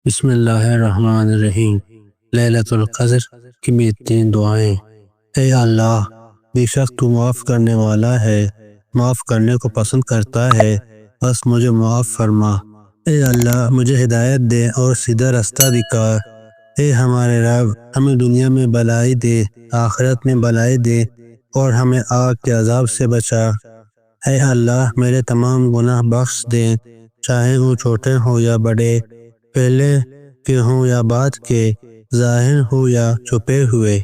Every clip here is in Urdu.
بسم اللہ الرحمن الرحیم۔ لیلۃ القدر کی بہترین دعائیں۔ اے اللہ، بے شک تو معاف کرنے والا ہے، معاف کرنے کو پسند کرتا ہے، بس مجھے معاف فرما۔ اے اللہ، مجھے ہدایت دے اور سیدھا رستہ دکھا۔ اے ہمارے رب، ہمیں دنیا میں بھلائی دے، آخرت میں بھلائی دے اور ہمیں آگ کے عذاب سے بچا۔ اے اللہ، میرے تمام گناہ بخش دے، چاہے وہ چھوٹے ہوں یا بڑے، پہلے کے ہوں یا بعد کے، ظاہر ہو یا چھپے ہوئے۔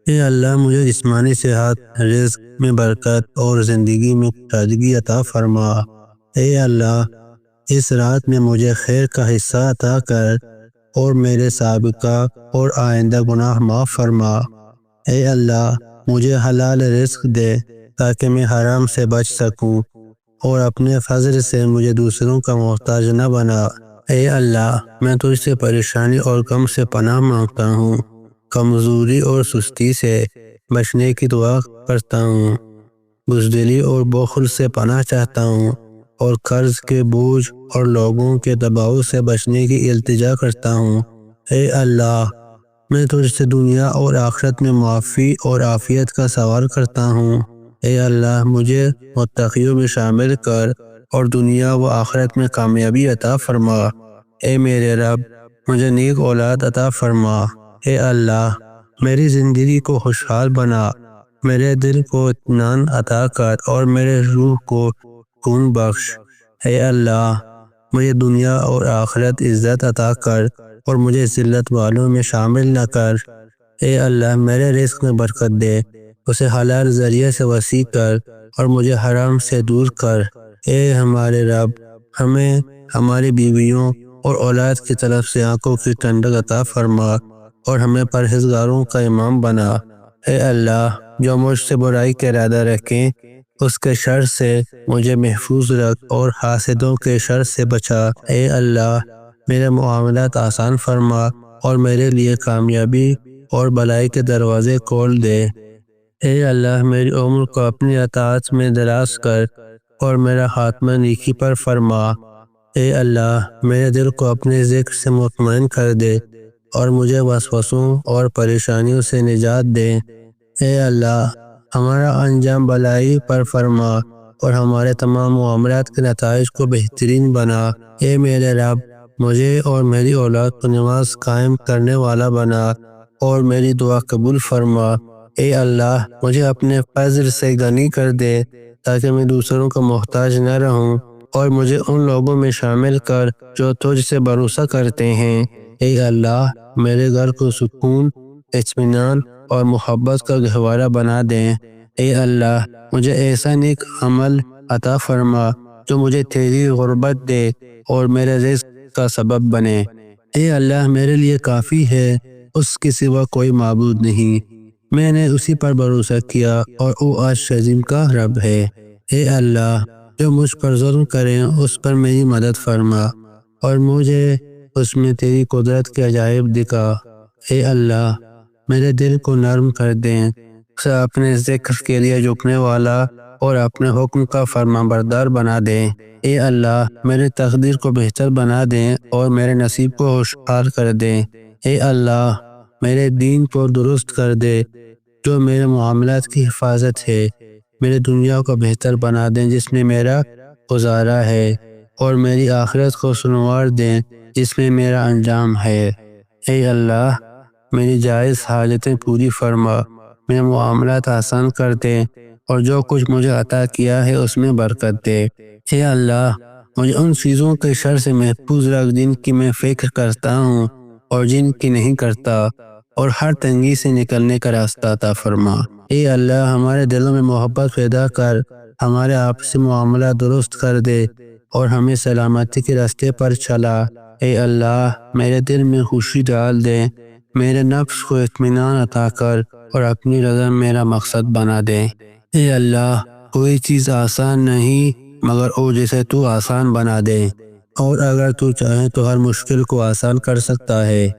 اے اللہ، مجھے جسمانی صحت، رزق میں برکت اور زندگی میں کشادگی عطا فرما۔ اے اللہ، اس رات میں مجھے خیر کا حصہ عطا کر اور میرے سابقہ اور آئندہ گناہ معاف فرما۔ اے اللہ، مجھے حلال رزق دے تاکہ میں حرام سے بچ سکوں اور اپنے فضل سے مجھے دوسروں کا محتاج نہ بنا۔ اے اللہ، میں تجھ سے پریشانی اور غم سے پناہ مانگتا ہوں، کمزوری اور سستی سے بچنے کی دعا کرتا ہوں، بزدلی اور بخل سے پناہ چاہتا ہوں اور قرض کے بوجھ اور لوگوں کے دباؤ سے بچنے کی التجا کرتا ہوں۔ اے اللہ، میں تجھ سے دنیا اور آخرت میں معافی اور عافیت کا سوال کرتا ہوں۔ اے اللہ، مجھے متقیوں میں شامل کر اور دنیا و آخرت میں کامیابی عطا فرما۔ اے میرے رب، مجھے نیک اولاد عطا فرما۔ اے اللہ، میری زندگی کو خوشحال بنا، میرے دل کو اطمینان عطا کر اور میرے روح کو سکون بخش۔ اے اللہ، مجھے دنیا اور آخرت عزت عطا کر اور مجھے ذلت والوں میں شامل نہ کر۔ اے اللہ، میرے رزق میں برکت دے، اسے حلال ذریعے سے وسیع کر اور مجھے حرام سے دور کر۔ اے ہمارے رب، ہمیں ہماری بیویوں اور اولاد کی طرف سے آنکھوں کی ٹھنڈک عطا فرما اور ہمیں پرہیزگاروں کا امام بنا۔ اے اللہ، جو مجھ سے برائی کا ارادہ رکھیں اس کے شر سے مجھے محفوظ رکھ اور حاسدوں کے شر سے بچا۔ اے اللہ، میرے معاملات آسان فرما اور میرے لیے کامیابی اور بھلائی کے دروازے کھول دے۔ اے اللہ، میری عمر کو اپنی اطاعت میں دراز کر اور میرا خاتمہ نیکی پر فرما۔ اے اللہ، میرے دل کو اپنے ذکر سے مطمئن کر دے اور مجھے وسوسوں اور پریشانیوں سے نجات دے۔ اے اللہ، ہمارا انجام بھلائی پر فرما اور ہمارے تمام معاملات کے نتائج کو بہترین بنا۔ اے میرے رب، مجھے اور میری اولاد کو نماز قائم کرنے والا بنا اور میری دعا قبول فرما۔ اے اللہ، مجھے اپنے فضل سے غنی کر دے تاکہ میں دوسروں کا محتاج نہ رہوں اور مجھے ان لوگوں میں شامل کر جو تجھ سے بھروسہ کرتے ہیں۔ اے اللہ، میرے گھر کو سکون، اطمینان اور محبت کا گہوارہ بنا دیں۔ اے اللہ، مجھے ایسا نیک عمل عطا فرما جو مجھے تیری غربت دے اور میرے رزق کا سبب بنے۔ اے اللہ، میرے لیے کافی ہے، اس کے سوا کوئی معبود نہیں، میں نے اسی پر بھروسہ کیا اور وہ عرش عظیم کا رب ہے۔ اے اللہ، جو مجھ پر ظلم کریں اس پر میری مدد فرما اور مجھے اس میں تیری قدرت کے عجائب دکھا۔ اے اللہ، میرے دل کو نرم کر دیں، اسے اپنے ذکر کے لیے جھکنے والا اور اپنے حکم کا فرما بردار بنا دیں۔ اے اللہ، میرے تقدیر کو بہتر بنا دیں اور میرے نصیب کو خوشحال کر دیں۔ اے اللہ، میرے دین کو درست کر دے جو میرے معاملات کی حفاظت ہے، میرے دنیا کو بہتر بنا دیں جس میں میرا گزارا ہے اور میری آخرت کو سنوار دیں جس میں میرا انجام ہے۔ اے اللہ، میری جائز حاجتیں پوری فرما، میرے معاملات آسان کر دے اور جو کچھ مجھے عطا کیا ہے اس میں برکت دے۔ اے اللہ، مجھے ان چیزوں کے شر سے محفوظ رکھ جن کی میں فکر کرتا ہوں اور جن کی نہیں کرتا، اور ہر تنگی سے نکلنے کا راستہ عطا فرما۔ اے اللہ، ہمارے دلوں میں محبت پیدا کر، ہمارے آپسی معاملات درست کر دے اور ہمیں سلامتی کے راستے پر چلا۔ اے اللہ، میرے دل میں خوشی ڈال دے، میرے نفس کو اطمینان عطا کر اور اپنی رضا میرا مقصد بنا دے۔ اے اللہ، کوئی چیز آسان نہیں مگر وہ جسے تو آسان بنا دے، اور اگر تو چاہے تو ہر مشکل کو آسان کر سکتا ہے۔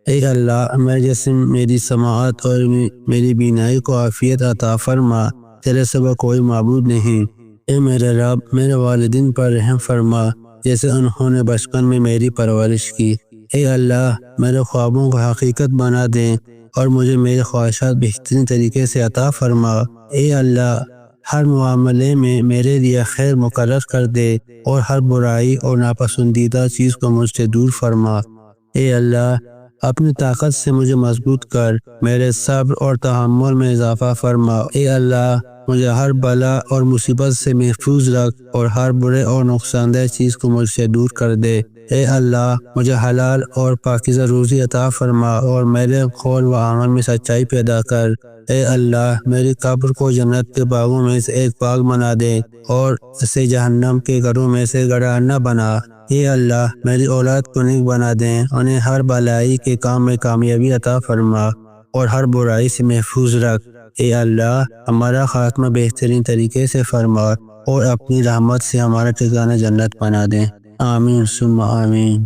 اے اللہ، میرے جسم، میری سماعت اور میری بینائی کو عافیت عطا فرما، تیرے سوا کوئی معبود نہیں۔ اے میرے رب، میرے والدین پر رحم فرما جیسے انہوں نے بچپن میں میری پرورش کی۔ اے اللہ میرے خوابوں کو حقیقت بنا دیں اور مجھے میرے خواہشات بہترین طریقے سے عطا فرما۔ اے اللہ ہر معاملے میں میرے لیے خیر مقرر کر دے اور ہر برائی اور ناپسندیدہ چیز کو مجھ سے دور فرما۔ اے اللہ اپنی طاقت سے مجھے مضبوط کر، میرے صبر اور تحمل میں اضافہ فرما۔ اے اللہ مجھے ہر بلا اور مصیبت سے محفوظ رکھ اور ہر برے اور نقصان دہ چیز کو مجھ سے دور کر دے۔ اے اللہ مجھے حلال اور پاکیزہ روزی عطا فرما اور میرے قول و عمل میں سچائی پیدا کر۔ اے اللہ میری قبر کو جنت کے باغوں میں سے ایک باغ بنا دے اور اسے جہنم کے گھروں میں سے گڑھا نہ بنا۔ اے اللہ میری اولاد کو نیک بنا دیں، انہیں ہر بلائی کے کام میں کامیابی عطا فرما اور ہر برائی سے محفوظ رکھ۔ اے اللہ ہمارا خاتمہ بہترین طریقے سے فرما اور اپنی رحمت سے ہمارا ٹھکانہ جنت بنا دیں۔ آمین ثم آمین۔